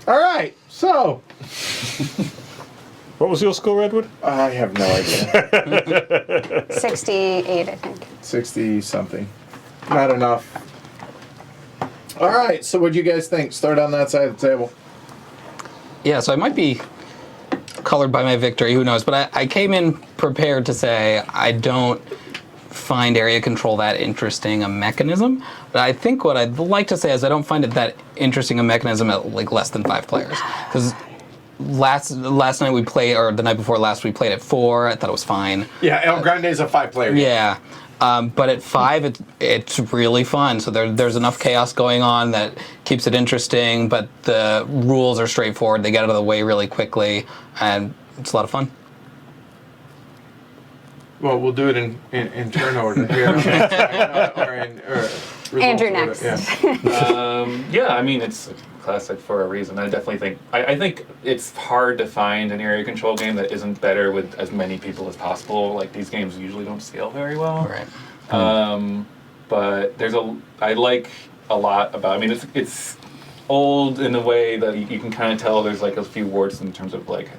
All right, so. What was your score, Edward? I have no idea. 68, I think. 60-something. Not enough. All right, so what do you guys think? Start on that side of the table. Yeah, so I might be colored by my victory, who knows, but I came in prepared to say I don't find area control that interesting a mechanism, but I think what I'd like to say is I don't find it that interesting a mechanism at like less than 5 players, because last night we played, or the night before last, we played at 4. I thought it was fine. Yeah, El Grande is a 5-player game. Yeah. But at 5, it's really fun. So there's enough chaos going on that keeps it interesting, but the rules are straightforward. They get out of the way really quickly, and it's a lot of fun. Well, we'll do it in turn order here. Andrew next. Yeah, I mean, it's a classic for a reason. I definitely think, I think it's hard to find an area control game that isn't better with as many people as possible. Like, these games usually don't scale very well. Right. But I like a lot about, I mean, it's old in a way that you can kind of tell there's like a few warts in terms of like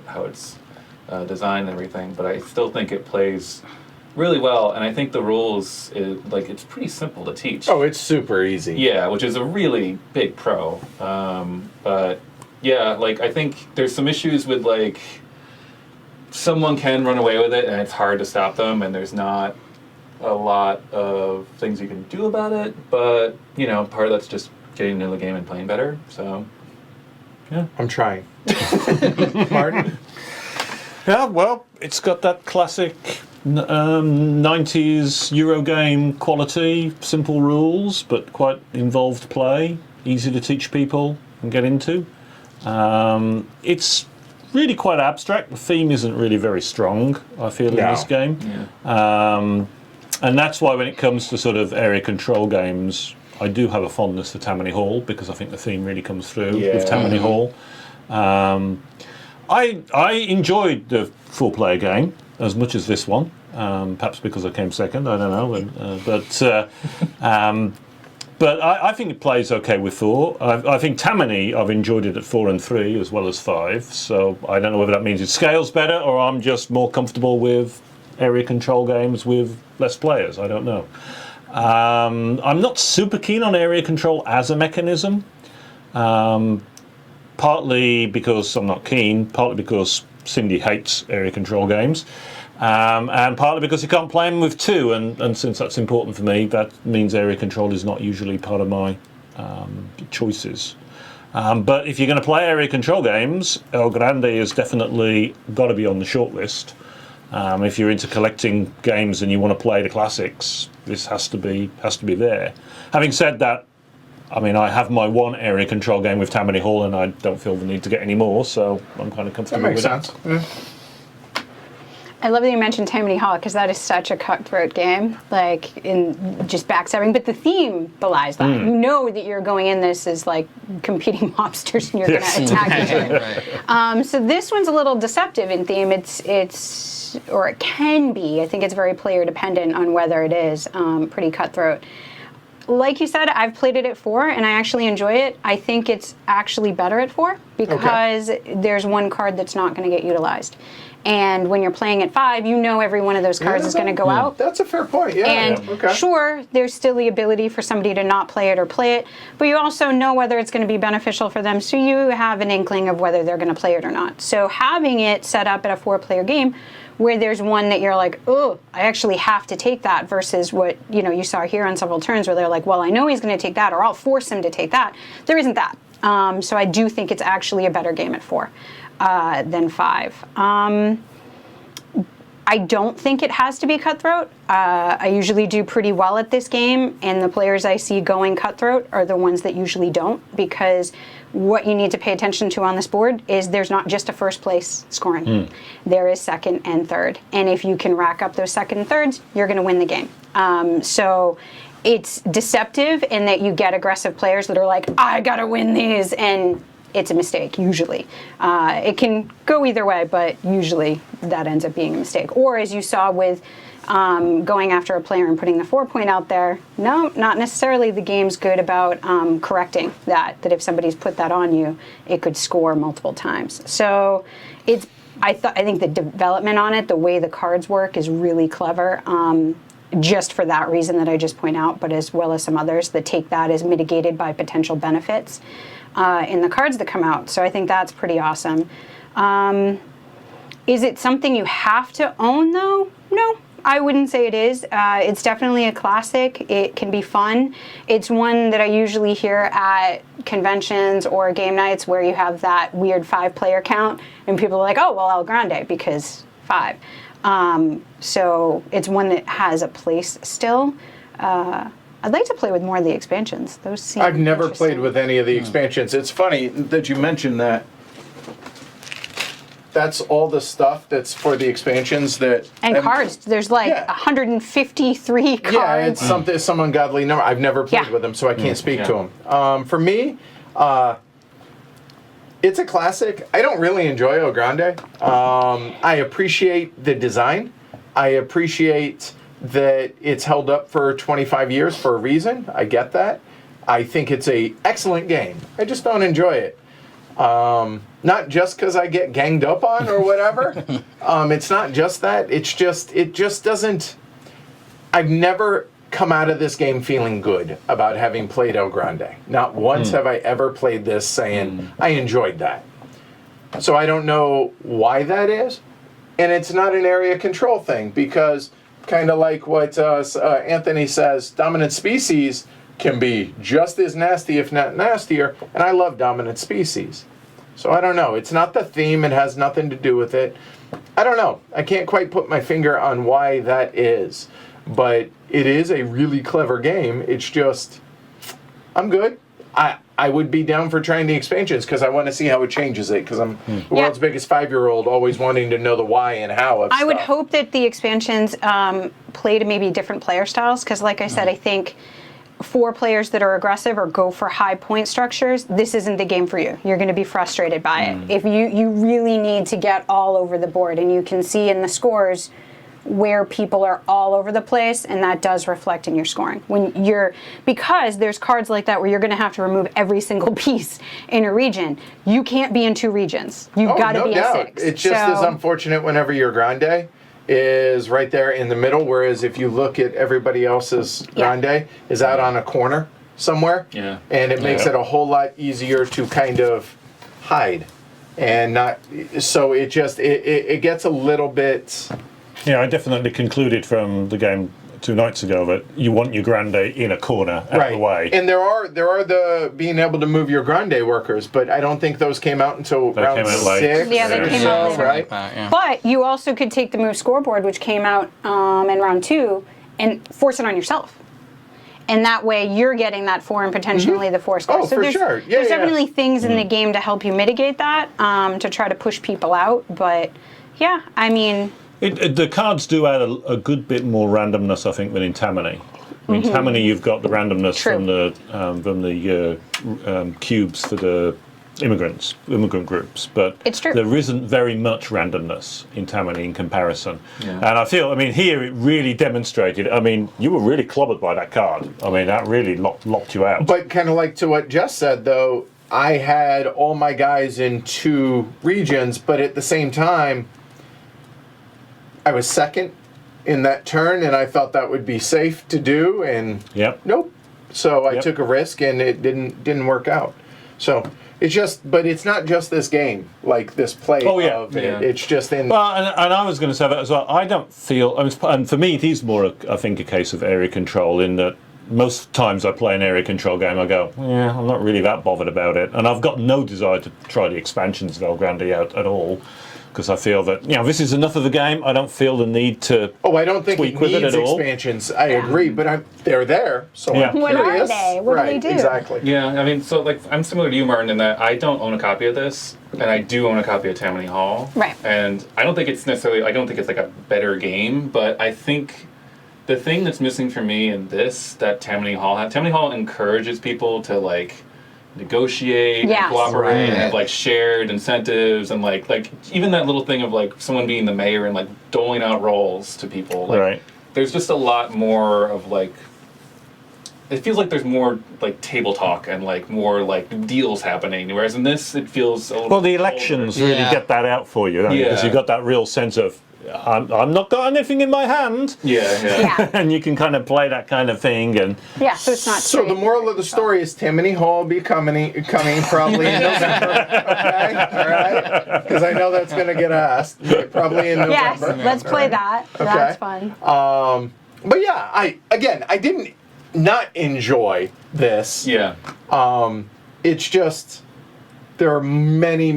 how it's designed and everything, but I still think it plays really well, and I think the rules, it's pretty simple to teach. Oh, it's super easy. Yeah, which is a really big pro. But yeah, like I think there's some issues with like someone can run away with it, and it's hard to stop them, and there's not a lot of things you can do about it. But you know, part of that's just getting into the game and playing better. So yeah, I'm trying. Martin? Yeah, well, it's got that classic 90s Eurogame quality, simple rules, but quite involved play, easy to teach people and get into. It's really quite abstract. The theme isn't really very strong, I feel, in this game. yeah. And that's why when it comes to sort of area control games, I do have a fondness for Tammany Hall, because I think the theme really comes through with Tammany Hall. I enjoyed the 4-player game as much as this one, perhaps because I came second, I don't know. But I think it plays okay with 4. I think Tammany, I've enjoyed it at 4 and 3 as well as 5, so I don't know whether that means it scales better or I'm just more comfortable with area control games with less players, I don't know. I'm not super keen on area control as a mechanism, partly because I'm not keen, partly because Cindy hates area control games, and partly because you can't play them with 2, and since that's important for me, that means area control is not usually part of my choices. But if you're going to play area control games, El Grande has definitely got to be on the shortlist. If you're into collecting games and you want to play the classics, this has to be there. Having said that, I mean, I have my one area control game with Tammany Hall, and I don't feel the need to get any more, so I'm kind of comfortable with that. That makes sense. Yeah. I love that you mentioned Tammany Hall, because that is such a cutthroat game, like in just backstabbing. But the theme belies that. You know that you're going in this as like competing mobsters, and you're going to attack each other. Right. So this one's a little deceptive in theme. It's or it can be. I think it's very player dependent on whether it is pretty cutthroat. Like you said, I've played it at 4, and I actually enjoy it. I think it's actually better at 4 because there's one card that's not going to get utilized. And when you're playing at 5, you know every one of those cards is going to go out. That's a fair point, yeah. And sure, there's still the ability for somebody to not play it or play it, but you also know whether it's going to be beneficial for them, so you have an inkling of whether they're going to play it or not. So having it set up at a 4-player game where there's one that you're like, oh, I actually have to take that, versus what you saw here on several turns where they're like, well, I know he's going to take that, or I'll force him to take that. There isn't that. So I do think it's actually a better game at 4 than 5. I don't think it has to be cutthroat. I usually do pretty well at this game, and the players I see going cutthroat are the ones that usually don't, because what you need to pay attention to on this board is there's not just a first place scoring. There is second and third, and if you can rack up those second and thirds, you're going to win the game. So it's deceptive in that you get aggressive players that are like, I gotta win these, and it's a mistake, usually. It can go either way, but usually that ends up being a mistake. Or as you saw with going after a player and putting the 4-point out there, no, not necessarily. The game's good about correcting that if somebody's put that on you, it could score multiple times. So I think the development on it, the way the cards work, is really clever. Just for that reason that I just point out, but as well as some others that take that as mitigated by potential benefits in the cards that come out. So I think that's pretty awesome. Is it something you have to own, though? No, I wouldn't say it is. It's definitely a classic. It can be fun. It's one that I usually hear at conventions or game nights where you have that weird 5-player count, and people are like, oh, well, El Grande, because 5. So it's one that has a place still. I'd like to play with more of the expansions. Those seem I've never interesting. played with any of the expansions. It's funny that you mentioned that. That's all the stuff that's for the expansions that... And cards. There's like Yeah. 153 cards. Yeah, it's some ungodly number. I've never played with them, so I can't speak to them. For me, it's a classic. I don't really enjoy El Grande. I appreciate the design. I appreciate that it's held up for 25 years for a reason. I get that. I think it's a excellent game. I just don't enjoy it. Not just because I get ganged up on or whatever. It's not just that. It just doesn't... I've never come out of this game feeling good about having played El Grande. Not once have I ever played this saying, I enjoyed that. So I don't know why that is. And it's not an area control thing, because kind of like what Anthony says, dominant species can be just as nasty, if not nastier, and I love dominant species. So I don't know. It's not the theme. It has nothing to do with it. I don't know. I can't quite put my finger on why that is. But it is a really clever game. It's just, I'm good. I would be down for trying the expansions because I want to see how it changes it, because I'm the world's biggest 5-year-old, always wanting to know the why and how of I would stuff. hope that the expansions play to maybe different player styles, because like I said, I think for players that are aggressive or go for high point structures, this isn't the game for you. You're going to be frustrated by it. If you really need to get all over the board, and you can see in the scores where people are all over the place, and that does reflect in your scoring. Because there's cards like that where you're going to have to remove every single piece in a region. You can't be in 2 regions. You've got to be in 6. It's just as unfortunate whenever your Grande is right there in the middle, whereas if you look at everybody else's Grande is out on a corner somewhere. Yeah. And it makes it a whole lot easier to kind of hide. And not, so it just, it gets a little bit... Yeah, I definitely concluded from the game 2 nights ago that you want your Grande in a corner out of the way. And there are the being able to move your Grande workers, but I don't think those came out until They round came out late. 6. Yeah, they or came so, out later. right? But you also could take the move scoreboard, which came out in round 2, and force it on yourself. And that way you're getting that 4 and potentially the 4 score. Oh, so for there's, sure. Yeah, there's definitely things in the game to help you mitigate that, to try to push people out. But yeah, I mean... The cards do add a good bit more randomness, I think, than in Tammany. I mean, Tammany, you've got the randomness from the cubes for the immigrant groups, but It's true. there isn't very much randomness in Tammany in comparison. Yeah. And I feel, I mean, here it really demonstrated. I mean, you were really clobbered by that card. I mean, that really locked you out. But kind of like to what Jess said, though, I had all my guys in 2 regions, but at the same time, I was second in that turn, and I felt that would be safe to do, and nope. So I took a risk, and it didn't work out. So it's just, but it's not just this game, like this play of it. It's just in. Well, and I was going to say that as well. I don't feel, I mean, and for me, it is more, I think, a case of area control in that most times I play an area control game, I go, yeah, I'm not really that bothered about it, and I've got no desire to try the expansions of El Grande out at all. Because I feel that, this is enough of the game. I don't feel the need to I don't think tweak it with needs it at all. expansions. I agree, but they're there, so I'm What curious. are they? What do they do? Exactly. Yeah, I mean, so like I'm similar to you, Martin, in that I don't own a copy of this, and I do own a copy of Tammany Hall. Right. And I don't think it's like a better game, but I think the thing that's missing for me in this that Tammany Hall encourages people to like negotiate Yes. and cooperate and Right. have like shared incentives and like even that little thing of like someone being the mayor and like doling out roles to people. Like, Right. There's just a lot more of like. It feels like there's more like table talk and like more like deals happening, whereas in this it feels a little. Well, the colder. elections really Yeah. get that out for you, don't you? Because Yeah. you've got that real sense of, I'm not got anything in my hand. Yeah. Yeah. And you can kind of play that kind of thing. And Yeah, so it's not. So the straight moral of the story is Tammany Hall will be coming probably in November. Okay, all right, because I know that's going to get asked probably in Yes, November. let's play that. That's fun. But yeah, I didn't not enjoy this. Yeah. It's just there are many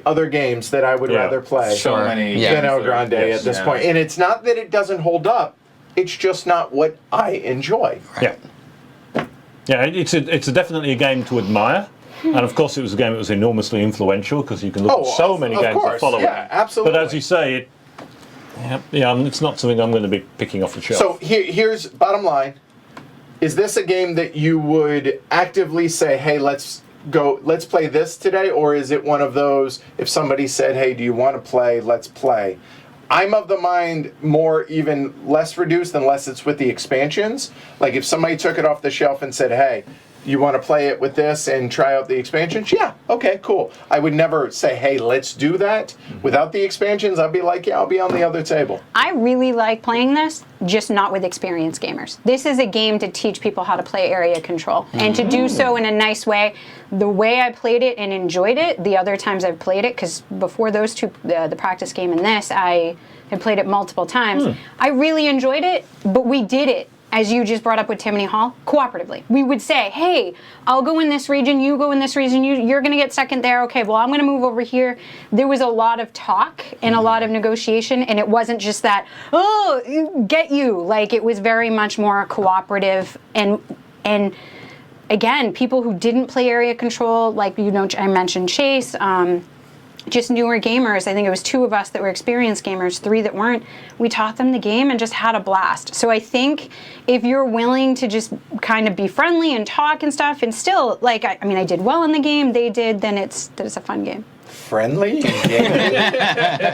other games that I would Yeah. rather play So many. Yeah. than El Grande at this point. And it's not that it doesn't hold up; it's just not what I enjoy. yeah. Yeah, it's definitely a game to admire. And of course, it was a game that was enormously influential because you can look at so many of games course, that follow yeah, it. absolutely. But as you say, it's not something I'm going to be picking off the shelf. So here's bottom line: is this a game that you would actively say, "Hey, let's play this today," or is it one of those if somebody said, "Hey, do you want to play? Let's play." I'm of the mind more even less reduced unless it's with the expansions. Like if somebody took it off the shelf and said, "Hey, you want to play it with this and try out the expansions?" Yeah, okay, cool. I would never say, "Hey, let's do that." Without the expansions, I'd be like, "Yeah, I'll be on the other table." I really like playing this, just not with experienced gamers. This is a game to teach people how to play area control and to do so in a nice way. The way I played it and enjoyed it, the other times I've played it, because before those two, the practice game and this, I had played it multiple times. I really enjoyed it, but we did it, as you just brought up with Tammany Hall, cooperatively. We would say, hey, I'll go in this region, you go in this region, you're going to get second there, okay, well, I'm going to move over here. There was a lot of talk and a lot of negotiation, and it wasn't just that, oh, get you. Like, it was very much more cooperative, and again, people who didn't play area control, like, I mentioned Chase, just newer gamers. I think it was 2 of us that were experienced gamers, 3 that weren't. We taught them the game and just had a blast. So I think if you're willing to just kind of be friendly and talk and stuff, and still, like, I did well in the game, they did, then it's a fun game. Friendly?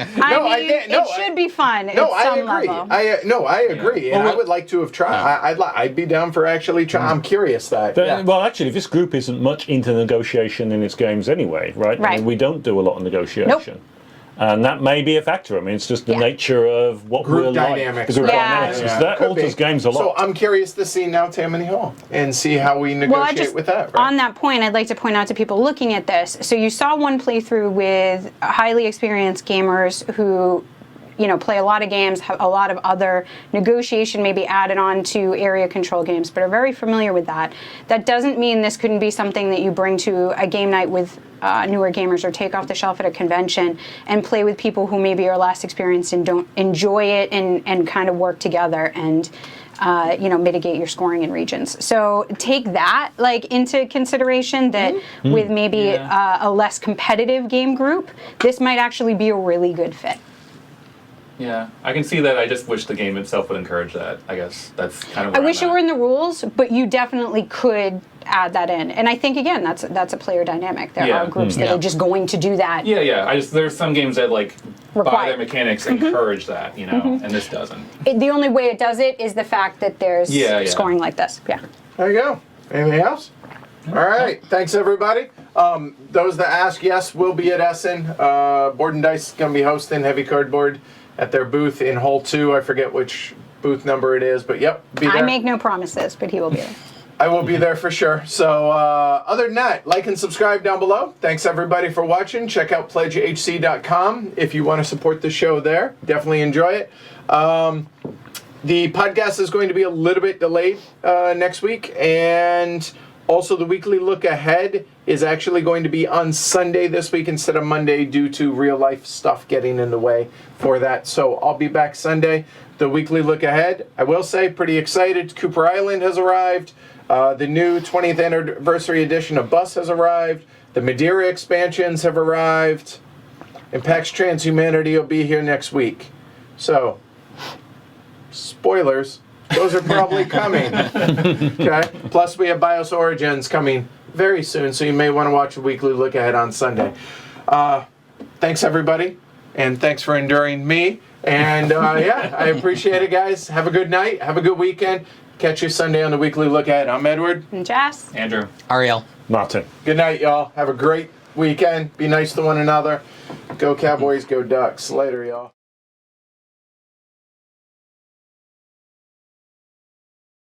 It should be fun at some agree. level. I agree, and I would like to have tried. I'd be down for actually trying. I'm curious that. Well, actually, this group isn't much into negotiation in its games anyway, right? I Right. mean, we don't do a lot of negotiation. Nope. And that may be a factor. I mean, it's just the Yeah. nature of what Group we're dynamics. like. The group Yeah. dynamics. Yeah, That could alters be. games a lot. So I'm curious to see now Tammany Hall and see how we negotiate with that. Right? On that point, I'd like to point out to people looking at this. So you saw one playthrough with highly experienced gamers who, play a lot of games, have a lot of other negotiation maybe added on to area control games, but are very familiar with that. That doesn't mean this couldn't be something that you bring to a game night with newer gamers, or take off the shelf at a convention and play with people who maybe are less experienced and don't enjoy it, and kind of work together and mitigate your scoring in regions. So take that into consideration, that with maybe a less competitive game group, this might actually be a really good fit. Yeah, I can see that. I just wish the game itself would encourage that. I guess that's kind of. I where wish I'm it were at. in the rules, but you definitely could add that in. And I think, again, that's a player dynamic. There Yeah. are groups that Yeah. are just going to do that. Yeah. There's some games that by Require. their mechanics encourage that, and this doesn't. The only way it does it is the fact that there's Yeah. scoring like this. Yeah. There you go. Anything else? All right. Thanks, everybody. Those that ask, yes, we'll be at Essen. Board and Dice is going to be hosting Heavy Cardboard at their booth in Hall 2. I forget which booth number it is, but yep, be there. I make no promises, but he will be there. I will be there for sure. So other than that, like and subscribe down below. Thanks everybody for watching. Check out pledgehc.com if you want to support the show there. Definitely enjoy it. The podcast is going to be a little bit delayed next week, and also the weekly look ahead is actually going to be on Sunday this week instead of Monday due to real life stuff getting in the way for that. So I'll be back Sunday. The weekly look ahead, I will say, pretty excited. Cooper Island has arrived. The new 20th anniversary edition of Bus has arrived. The Madeira expansions have arrived. And PAX Transhumanity will be here next week. So, spoilers. Those are probably coming. Okay. Plus, we have BIOS Origins coming very soon, so you may want to watch a weekly look ahead on Sunday. Thanks, everybody, and thanks for enduring me. And yeah, I appreciate it, guys. Have a good night. Have a good weekend. Catch you Sunday on the weekly look ahead. I'm Edward. And Jess. Andrew. Ariel. Martin. Good night, y'all. Have a great weekend. Be nice to one another. Go Cowboys, go Ducks. Later, y'all.